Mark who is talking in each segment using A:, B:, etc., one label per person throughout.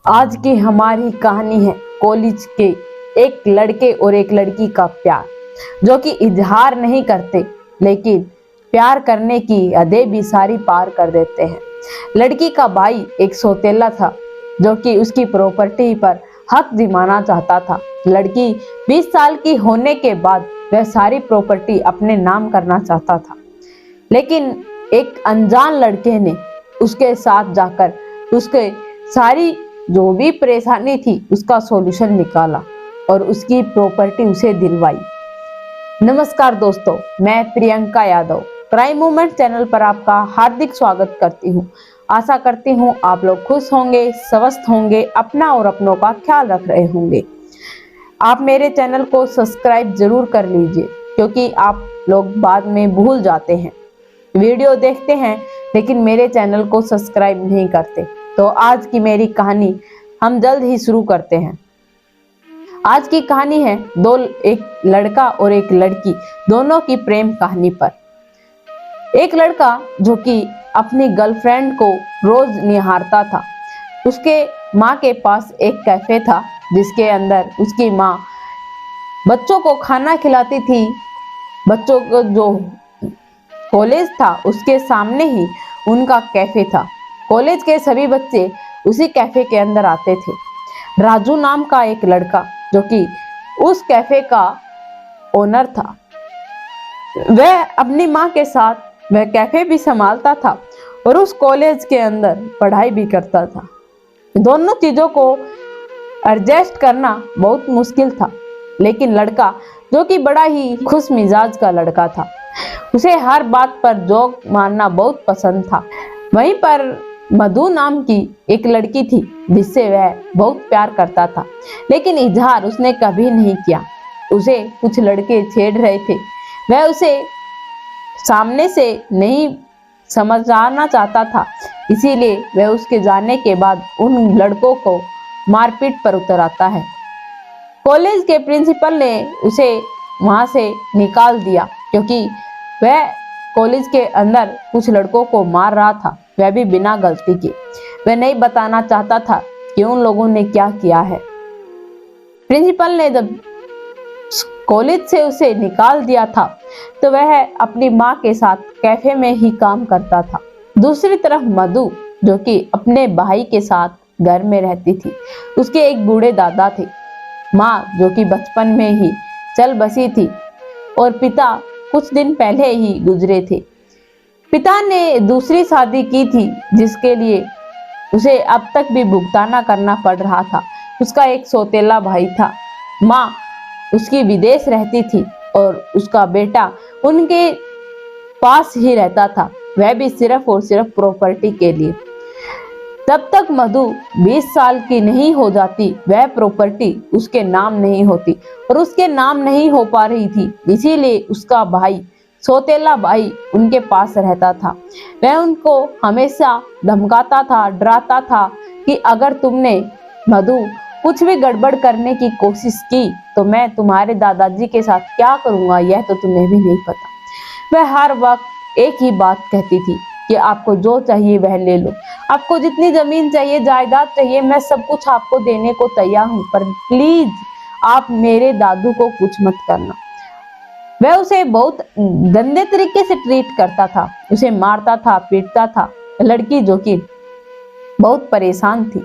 A: आज की हमारी कहानी है कॉलेज के एक लड़के और एक लड़की का प्यार, जो कि इजहार नहीं करते लेकिन प्यार करने की हदें भी सारी पार कर देते हैं। लड़की का भाई एक सौतेला था जो कि उसकी प्रॉपर्टी पर हक जमाना चाहता था। लड़की 20 साल की होने के बाद वह सारी प्रॉपर्टी अपने नाम करना चाहता था, लेकिन एक अनजान लड़के ने उसके साथ जाकर उसके सारी जो भी परेशानी थी उसका सॉल्यूशन निकाला और उसकी प्रॉपर्टी उसे दिलवाई। नमस्कार दोस्तों, मैं Priyanka Yadav crime movement channel पर आपका हार्दिक स्वागत करती हूँ। आशा करती हूँ आप लोग खुश होंगे, स्वस्थ होंगे, अपना और अपनों का ख्याल रख रहे होंगे। आप मेरे चैनल को सब्सक्राइब जरूर कर लीजिए, क्योंकि आप लोग बाद में भूल जाते हैं, वीडियो देखते हैं लेकिन मेरे चैनल को सब्सक्राइब नहीं करते। तो आज की मेरी कहानी हम जल्द ही शुरू करते हैं। आज की कहानी है एक लड़का और एक लड़की दोनों की प्रेम कहानी पर। एक लड़का जो कि अपनी गर्लफ्रेंड को रोज निहारता था। उसके माँ के पास एक कैफे था जिसके अंदर उसकी माँ बच्चों को खाना खिलाती थी। बच्चों को जो कॉलेज था उसके सामने ही उनका कैफे था। कॉलेज के सभी बच्चे उसी कैफे के अंदर आते थे। राजू नाम का एक लड़का जो कि उस कैफे का ओनर था, वह अपनी माँ के साथ वह कैफे भी संभालता था और उस कॉलेज के अंदर पढ़ाई भी करता था। दोनों चीजों को एडजस्ट करना बहुत मुश्किल था, लेकिन लड़का जो कि बड़ा ही खुश मिजाज का लड़का था, उसे हर बात पर जोक मारना बहुत पसंद था। वहीं पर मधु नाम की एक लड़की थी जिससे वह बहुत प्यार करता था, लेकिन इजहार उसने कभी नहीं किया। उसे कुछ लड़के छेड़ रहे थे, वह उसे सामने से नहीं समझाना चाहता था, इसीलिए वह उसके जाने के बाद उन लड़कों को मारपीट पर उतर आता है। कॉलेज के प्रिंसिपल ने उसे वहां से निकाल दिया, क्योंकि वह कॉलेज के अंदर कुछ लड़कों को मार रहा था, वह भी बिना गलती के। वह नहीं बताना चाहता था कि उन लोगों ने क्या किया है। प्रिंसिपल ने जब कॉलेज से उसे निकाल दिया था तो वह अपनी माँ के साथ कैफे में ही काम करता था। दूसरी तरफ मधु जो कि अपने भाई के साथ घर में रहती थी, उसके एक बूढ़े दादा थे। माँ जो कि बचपन में ही चल बसी थी और पिता कुछ दिन पहले ही गुजरे थे। पिता ने दूसरी शादी की थी जिसके लिए उसे अब तक भी भुगताना करना पड़ रहा था। उसका एक सौतेला भाई था। माँ उसकी विदेश रहती थी और उसका बेटा उनके पास ही रहता था, वह भी सिर्फ और सिर्फ प्रॉपर्टी के लिए। तब तक मधु 20 साल की नहीं हो जाती वह प्रॉपर्टी उसके नाम नहीं होती, और उसके नाम नहीं हो पा रही थी, इसीलिए उसका भाई सौतेला भाई उनके पास रहता था। वह उनको हमेशा धमकाता था, डराता था कि अगर तुमने मधु कुछ भी गड़बड़ करने की कोशिश की तो मैं तुम्हारे दादाजी के साथ क्या करूंगा यह तो तुम्हें भी नहीं पता। वह हर वक्त एक ही बात कहती थी कि आपको जो चाहिए वह ले लो, आपको जितनी जमीन चाहिए, जायदाद चाहिए, मैं सब कुछ आपको देने को तैयार हूँ, पर प्लीज आप मेरे दादू को कुछ मत करना। वह उसे बहुत गंदे तरीके से ट्रीट करता था, उसे मारता था, पीटता था। लड़की जो कि बहुत परेशान थी,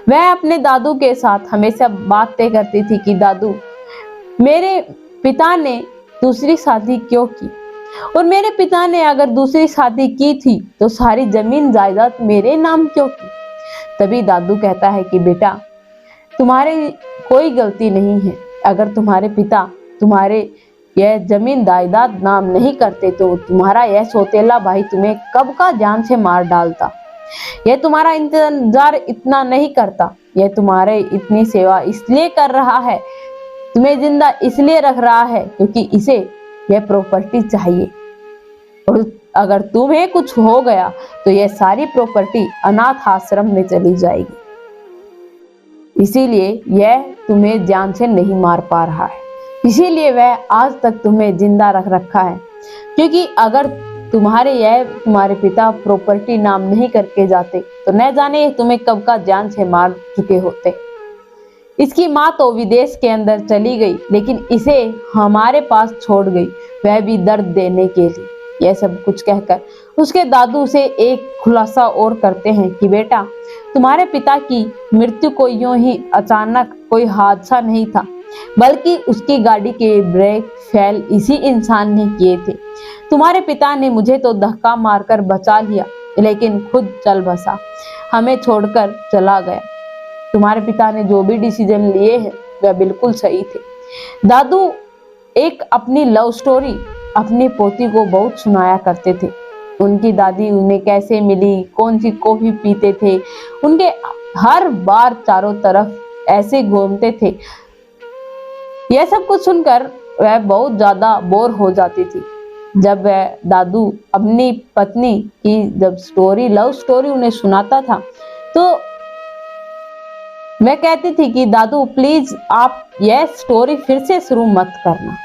A: वह अपने दादू के साथ हमेशा बातें करती थी कि दादू, मेरे पिता ने दूसरी शादी क्यों की, और मेरे पिता ने अगर दूसरी शादी की थी तो सारी जमीन जायदाद मेरे नाम क्यों की। तभी दादू कहता है कि बेटा, तुम्हारी कोई गलती नहीं है। अगर तुम्हारे पिता तुम्हारे यह जमीन जायदाद नाम नहीं करते तो तुम्हारा यह सौतेला भाई तुम्हें कब का जान से मार डालता। यह तुम्हारा इंतजार इतना नहीं करता, यह तुम्हारे इतनी सेवा इसलिए कर रहा है, तुम्हें जिंदा इसलिए रख रहा है क्योंकि इसे यह प्रॉपर्टी चाहिए, और अगर तुम्हें कुछ हो गया तो यह सारी प्रॉपर्टी अनाथ आश्रम में चली जाएगी, इसीलिए यह तुम्हें जान से नहीं मार पा रहा है, इसीलिए वह आज तक तुम्हें जिंदा रख रखा है। क्योंकि अगर तुम्हारे पिता प्रॉपर्टी नाम नहीं करके जाते तो न जाने तुम्हें कब का जान से मार चुके होते। इसकी माँ तो विदेश के अंदर चली गई, लेकिन इसे हमारे पास छोड़ गई, वह भी दर्द देने के लिए। यह सब कुछ कहकर उसके दादू से एक खुलासा और करते हैं कि बेटा, तुम्हारे पिता की मृत्यु को यूं ही अचानक कोई हादसा नहीं था, बल्कि उसकी गाड़ी के ब्रेक फेल इसी इंसान ने किए थे। तुम्हारे पिता ने मुझे तो धक्का मारकर बचा लिया, लेकिन खुद चल बसा, हमें छोड़कर चला गया। तुम्हारे पिता ने जो भी डिसीजन लिए हैं वह बिल्कुल सही थे। दादू एक अपनी लव स्टोरी अपनी पोती को बहुत सुनाया करते थे। उनकी दादी उन्हें कैसे मिली, कौन सी कॉफी पीते थे, उनके हर बार चारों तरफ ऐसे घूमते थे। यह सब कुछ सुनकर वह बहुत ज्यादा बोर हो जाती थी। जब वह दादू अपनी पत्नी की जब लव स्टोरी उन्हें सुनाता था तो वह कहती थी कि दादू प्लीज आप यह स्टोरी फिर से शुरू मत करना।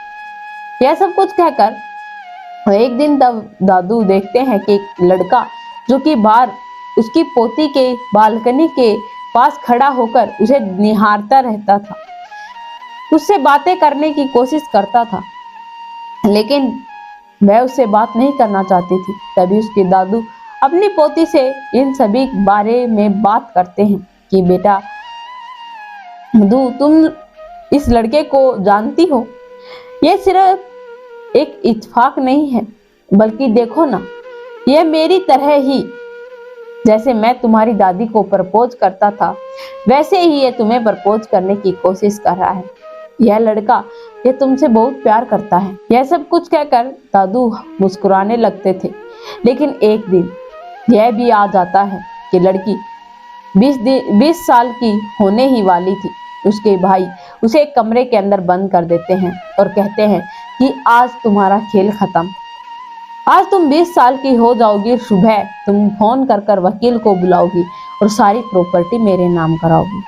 A: यह सब कुछ कहकर एक दिन तब दादू देखते हैं कि एक लड़का जो कि बाहर उसकी पोती के बालकनी के पास खड़ा होकर उसे निहारता रहता था, उससे बातें करने की कोशिश करता था, लेकिन वह उससे बात नहीं करना चाहती थी। तभी उसके दादू अपनी पोती से इन सभी बारे में बात करते हैं कि बेटा मधु, तुम इस लड़के को जानती हो, यह सिर्फ एक इत्तेफाक नहीं है, बल्कि देखो ना, यह मेरी तरह ही जैसे मैं तुम्हारी दादी को प्रपोज करता था वैसे ही ये तुम्हें प्रपोज करने की कोशिश कर रहा है। यह लड़का ये तुमसे बहुत प्यार करता है। यह सब कुछ कहकर दादू मुस्कुराने लगते थे। लेकिन एक दिन यह भी आ जाता है कि लड़की 20 साल की होने ही वाली थी। उसके भाई उसे एक कमरे के अंदर बंद कर देते हैं और कहते हैं कि आज तुम्हारा खेल खत्म, आज तुम 20 साल की हो जाओगी, सुबह तुम फोन कर कर वकील को बुलाओगी और सारी प्रॉपर्टी मेरे नाम कराओगी।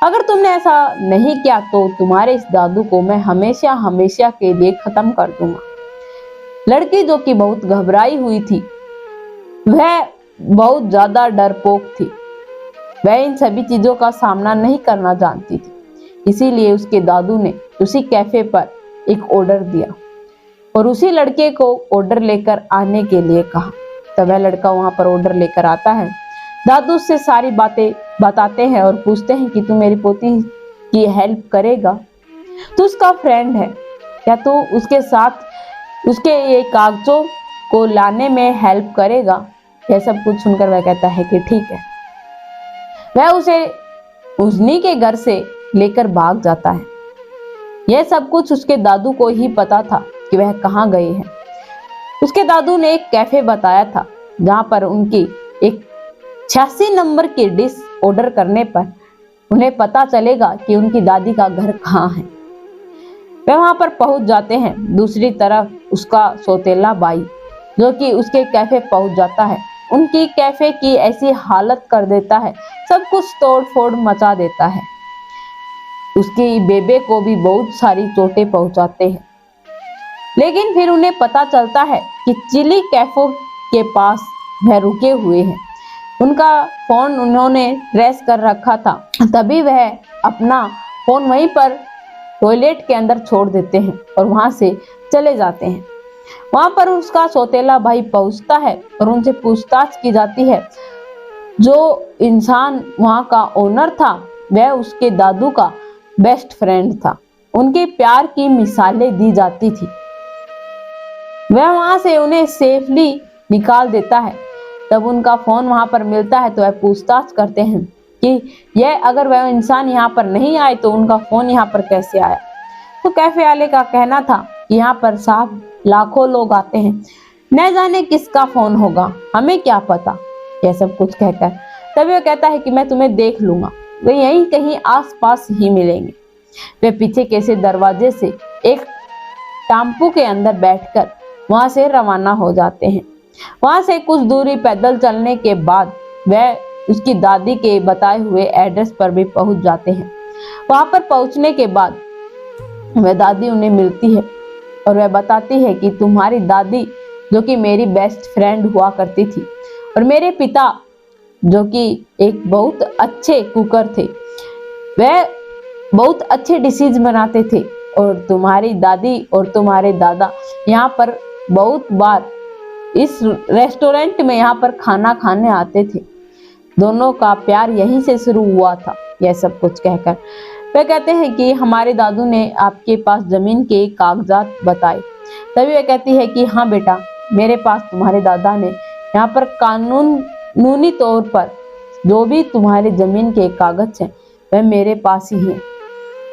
A: अगर तुमने ऐसा नहीं किया तो तुम्हारे इस दादू को मैं हमेशा हमेशा के लिए खत्म कर दूंगा। लड़की जो कि बहुत घबराई हुई थी, वह बहुत ज्यादा डरपोक थी, वह इन सभी चीजों का सामना नहीं करना जानती थी। इसीलिए उसके दादू ने उसी कैफे पर एक ऑर्डर दिया और उसी लड़के को ऑर्डर लेकर आने के लिए कहा। तब वह लड़का वहां पर ऑर्डर लेकर आता है। दादू उससे सारी बातें बताते हैं और पूछते हैं कि तू मेरी पोती की हेल्प करेगा, तू उसका फ्रेंड है, क्या तू उसके साथ उसके ये कागजों को लाने में हेल्प करेगा। यह सब कुछ सुनकर वह कहता है कि ठीक है। वह उसे उन्हीं के घर से लेकर भाग जाता है। यह सब कुछ उसके दादू को ही पता था कि वह कहाँ गए हैं। उसके दादू ने एक कैफे बताया था जहां पर उनकी एक 86 नंबर की डिश ऑर्डर करने पर उन्हें पता चलेगा कि उनकी दादी का घर कहाँ है। वे वहां पर पहुंच जाते हैं। दूसरी तरफ उसका सौतेला भाई जो कि उसके कैफे पहुंच जाता है, उनकी कैफे की ऐसी हालत कर देता है, सब कुछ तोड़ फोड़ मचा देता है। उसकी बेबे को भी बहुत सारी चोटें पहुंचाते हैं। लेकिन फिर उन्हें पता चलता है कि चिली कैफे के पास वह रुके हुए हैं। उनका फोन उन्होंने ट्रेस कर रखा था। तभी वह अपना फोन वहीं पर टॉयलेट के अंदर छोड़ देते हैं और वहां से चले जाते हैं। वहां पर उसका सौतेला भाई पहुंचता है और उनसे पूछताछ की जाती है। जो इंसान वहां का ओनर था वह उसके दादू का बेस्ट फ्रेंड था। उनके प्यार की मिसालें दी जाती थी। वह वहां से उन्हें सेफली निकाल देता है। तब उनका फोन वहां पर मिलता है तो वह पूछताछ करते हैं कि यह अगर वह इंसान यहाँ पर नहीं आए तो उनका फोन यहाँ पर कैसे आया। तो कैफे वाले का कहना था कि यहाँ पर साहब लाखों लोग आते हैं, न जाने किसका फोन होगा, हमें क्या पता। यह सब कुछ कहकर तभी वह कहता है कि मैं तुम्हें देख लूंगा, वे यहीं कहीं आसपास ही मिलेंगे। वे पीछे के से दरवाजे से एक टेम्पो के अंदर बैठकर वहां से रवाना हो जाते हैं। वहां से कुछ दूरी पैदल चलने के बाद वह उसकी दादी के बताए हुए एड्रेस पर भी पहुंच जाते हैं। वहां पर पहुंचने के बाद वह दादी उन्हें मिलती है और वह बताती है कि तुम्हारी दादी जो कि मेरी बेस्ट फ्रेंड हुआ करती थी, और मेरे पिता जो कि एक बहुत अच्छे कुकर थे, वह बहुत अच्छे डिशेज बनाते थे। और तुम्हारी दादी और तुम्हारे दादा यहाँ पर बहुत बार इस रेस्टोरेंट में यहाँ पर खाना खाने आते थे। दोनों का प्यार यहीं से शुरू हुआ था। यह सब कुछ कहकर वह कहते हैं कि हमारे दादू ने आपके पास जमीन के कागजात बताए। तभी वह कहती है कि हाँ बेटा, मेरे पास तुम्हारे दादा ने यहाँ पर कानूनी तौर पर जो भी तुम्हारे जमीन के कागज हैं वह मेरे पास ही है।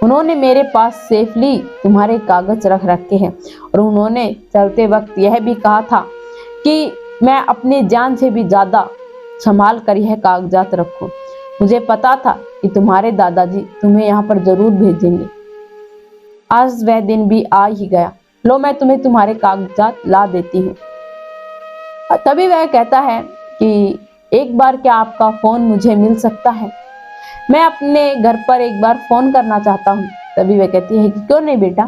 A: उन्होंने मेरे पास सेफली तुम्हारे कागज रख रखे हैं, और उन्होंने चलते वक्त यह भी कहा था कि मैं अपनी जान से भी ज्यादा संभाल कर यह कागजात रखूं। मुझे पता था कि तुम्हारे दादाजी तुम्हें यहाँ पर जरूर भेजेंगे। आज वह दिन भी आ ही गया। लो, मैं तुम्हें तुम्हारे कागजात ला देती हूँ। तभी वह कहता है कि एक बार क्या आपका फोन मुझे मिल सकता है? मैं अपने घर पर एक बार फोन करना चाहता हूँ। तभी वह कहती है कि क्यों नहीं बेटा,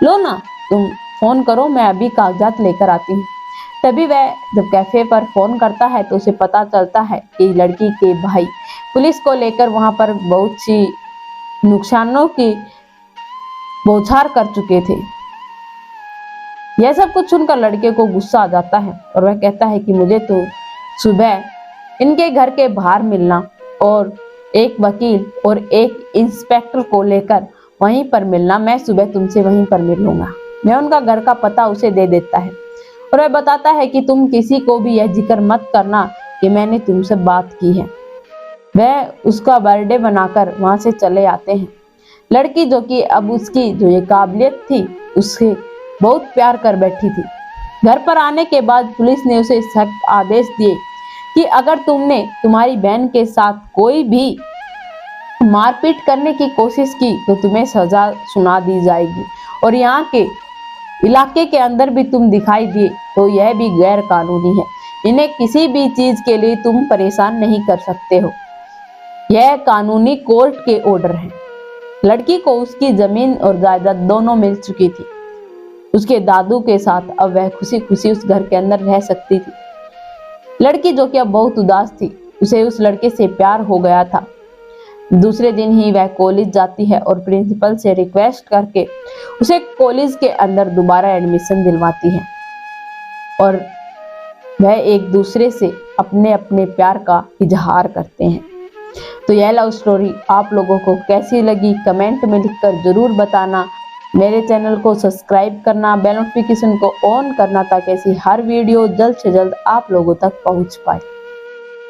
A: लो ना, तुम फोन करो, मैं अभी कागजात लेकर आती हूँ। तभी वह जब कैफे पर फोन करता है तो उसे पता चलता है कि लड़की के भाई पुलिस को लेकर वहां पर बहुत सी नुकसानों की बौछार कर चुके थे। यह सब कुछ सुनकर लड़के को गुस्सा आ जाता है, और वह कहता है कि मुझे तो सुबह इनके घर के बाहर मिलना और एक वकील और एक इंस्पेक्टर को लेकर वहीं पर मिलना। मैं सुबह तुमसे वहीं पर मिल लूंगा। मैं उनका घर का पता उसे दे देता है, और वह बताता है कि तुम किसी को भी यह जिक्र मत करना कि मैंने तुमसे बात की है। वह उसका बर्थडे बनाकर वहां से चले आते हैं। लड़की जो कि अब उसकी जो ये काबिलियत थी उससे बहुत प्यार कर बैठी थी। घर पर आने के बाद पुलिस ने उसे सख्त आदेश दिए कि अगर तुमने तुम्हारी बहन के साथ कोई भी मारपीट करने की कोशिश की तो तुम्हें सजा सुना दी जाएगी, और यहाँ के इलाके के अंदर भी तुम दिखाई दिए तो यह भी गैर कानूनी है। इन्हें किसी भी चीज के लिए तुम परेशान नहीं कर सकते हो। यह कानूनी कोर्ट के ऑर्डर हैं। लड़की को उसकी जमीन और जायदाद दोनों मिल चुकी थी। उसके दादू के साथ अब वह खुशी खुशी उस घर के अंदर रह सकती थी। लड़की जो कि अब बहुत उदास थी, उसे उस लड़के से प्यार हो गया था। दूसरे दिन ही वह कॉलेज जाती है और प्रिंसिपल से रिक्वेस्ट करके उसे कॉलेज के अंदर दोबारा एडमिशन दिलवाती है, और वह एक दूसरे से अपने अपने प्यार का इजहार करते हैं। तो यह लव स्टोरी आप लोगों को कैसी लगी कमेंट में लिखकर जरूर बताना। मेरे चैनल को सब्सक्राइब करना, बेल नोटिफिकेशन को ऑन करना ताकि ऐसी हर वीडियो जल्द से जल्द आप लोगों तक पहुंच पाए।